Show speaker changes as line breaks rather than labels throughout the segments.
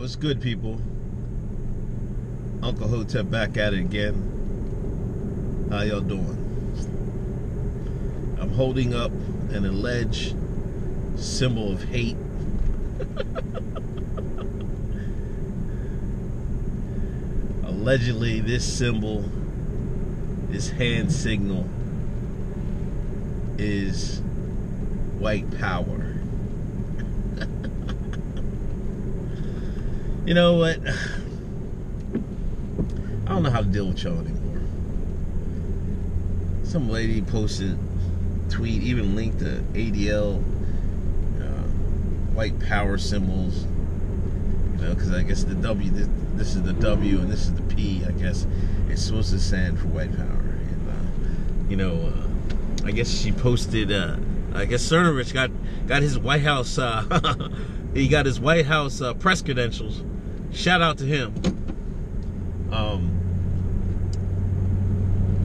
What's good, people? Uncle Hotep back at it again. How y'all doing? I'm holding up an alleged symbol of hate. Allegedly, this symbol, this hand signal, is white power. You know what? I don't know how to deal with y'all anymore. Some lady posted, tweet, even linked to ADL, white power symbols. You know, because I guess the W, this is the W and this is the P. I guess it's supposed to stand for white power. And you know, I guess she posted. I guess Cernovich got his White House. He got his White House press credentials. Shout out to him.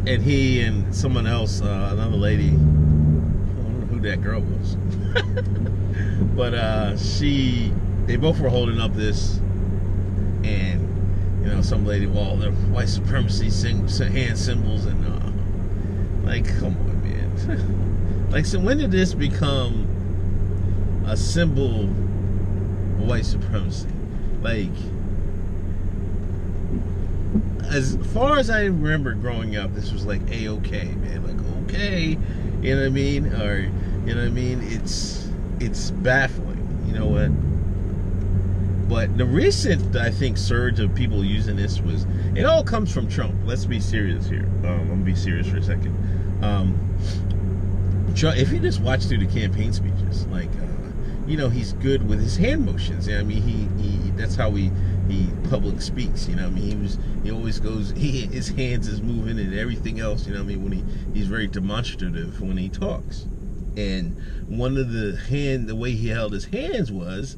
And he and someone else, another lady, I don't know who that girl was, but they both were holding up this, and you know, some lady, well, they're white supremacy hand symbols, and like, come on, man. Like, so when did this become a symbol of white supremacy? Like, as far as I remember growing up, this was like A-okay, man. Like, okay, you know what I mean? Or, you know what I mean? It's baffling, you know what? But the recent, I think, surge of people using this was, it all comes from Trump. Let's be serious here. I'm going to be serious for a second. If you just watch through the campaign speeches, like, you know, he's good with his hand motions. I mean, he that's how he public speaks. You know what I mean? He always goes. His hands is moving and everything else. You know what I mean? When he's very demonstrative when he talks. And one of the way he held his hands was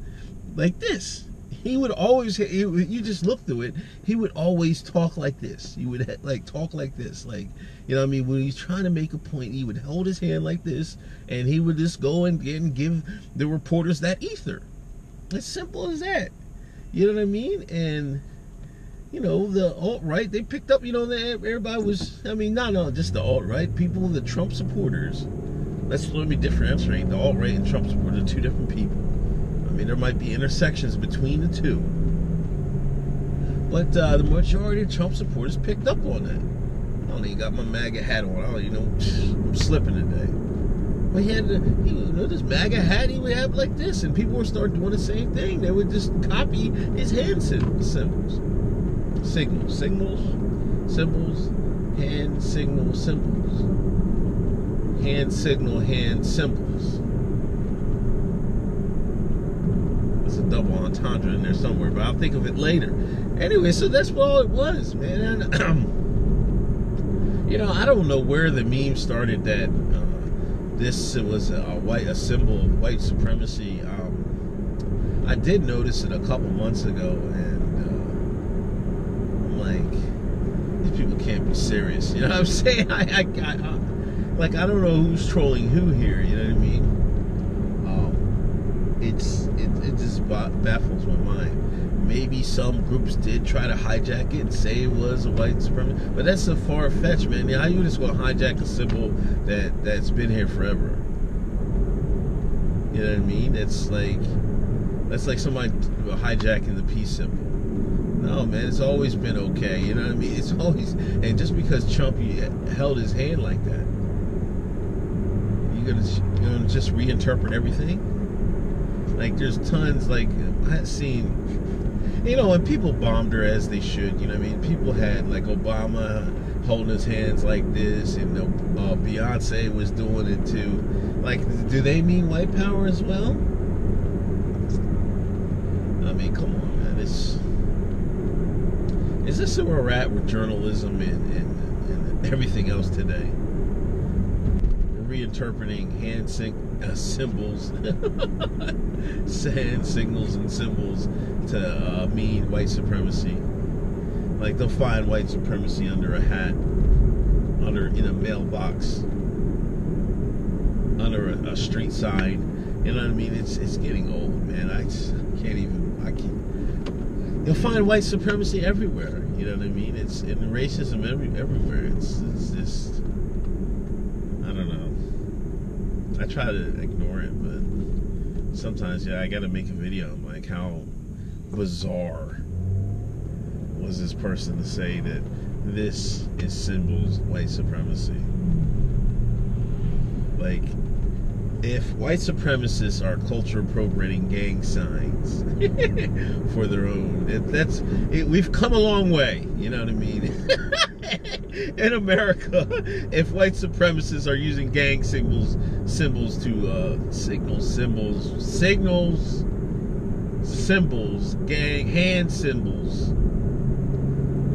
like this. He would always, you just look through it, he would always talk like this. He would like talk like this, like, you know what I mean? When he's trying to make a point, he would hold his hand like this, and he would just go and give the reporters that ether. As simple as that. You know what I mean? And, you know, the alt-right, they picked up, you know, everybody was, I mean, not just the alt-right, people, the Trump supporters. Let me differentiate. The alt-right and Trump supporters are two different people. I mean, there might be intersections between the two, but the majority of Trump supporters picked up on that. I don't even got my MAGA hat on. You know, I'm slipping today. But he had, you know, this MAGA hat he would have like this, and people would start doing the same thing. They would just copy his hand symbols, hand signal symbols, hand signal hand symbols. A double entendre in there somewhere, but I'll think of it later. Anyway, so that's what all it was, man. You know, I don't know where the meme started that this was a symbol of white supremacy. I did notice it a couple months ago, and I'm like, these people can't be serious. You know what I'm saying? I don't know who's trolling who here. You know what I mean? It just baffles my mind. Maybe some groups did try to hijack it and say it was a white supremacy, but that's so far-fetched, man. How you just going to hijack a symbol that's been here forever? You know what I mean? That's like somebody hijacking the peace symbol. No, man, it's always been okay. You know what I mean? It's always, and just because Trump held his hand like that, you're gonna just reinterpret everything? Like, there's tons, like, I've seen, you know, and people bombed her as they should, you know what I mean? People had, like, Obama holding his hands like this, and Beyonce was doing it too. Like, do they mean white power as well? I mean, come on, man. Is this where we're at with journalism and everything else today? Reinterpreting hand symbols, hand signals and symbols to mean white supremacy. Like, they'll find white supremacy under a hat, in a mailbox, under a street sign. You know what I mean? It's getting old, man. you'll find white supremacy everywhere. You know what I mean? It's in racism everywhere. It's just, I don't know. I try to ignore it, but sometimes, yeah, I got to make a video. I'm like, how bizarre was this person to say that this is symbols of white supremacy? Like, if white supremacists are culture appropriating gang signs for their own, we've come a long way. You know what I mean? In America, if white supremacists are using gang symbols to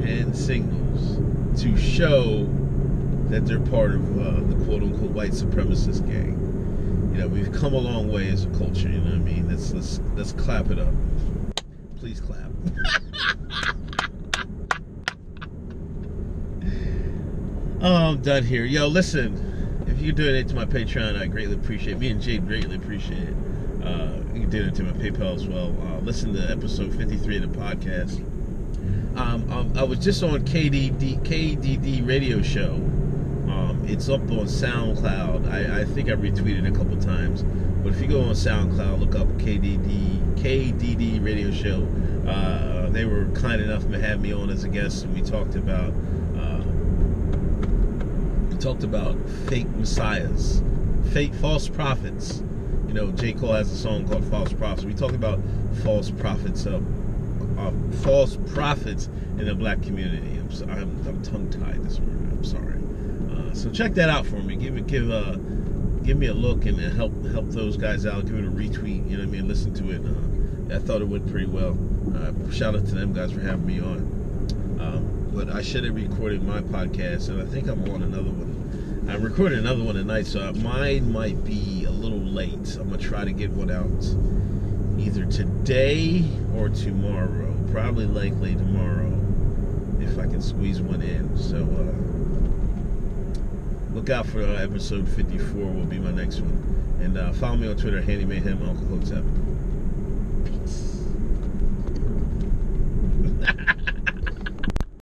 hand signals to show that they're part of the quote-unquote white supremacist gang. You know, we've come a long way as a culture. You know what I mean? Let's clap it up. Please clap. Oh, I'm done here. Yo, listen, if you donate to my Patreon, I greatly appreciate it. Me and Jade greatly appreciate it. You can donate to my PayPal as well. Listen to episode 53 of the podcast. I was just on KDD radio show. It's up on SoundCloud. I think I retweeted a couple times. But if you go on SoundCloud, look up KDD radio show. They were kind enough to have me on as a guest, and we talked about fake messiahs, fake false prophets. You know, J. Cole has a song called False Prophets. We talked about false prophets in the black community. I'm tongue-tied this morning. I'm sorry. So check that out for me. Give me a look and help those guys out. Give it a retweet. You know what I mean? Listen to it. I thought it went pretty well. Shout out to them guys for having me on. But I should have recorded my podcast, and I think I'm on another one. I recorded another one tonight, so mine might be a little late. I'm gonna try to get one out either today or tomorrow. Probably likely tomorrow, if I can squeeze one in. So look out for episode 54 will be my next one. And follow me on Twitter, Handy Mayhem, Uncle Hotep.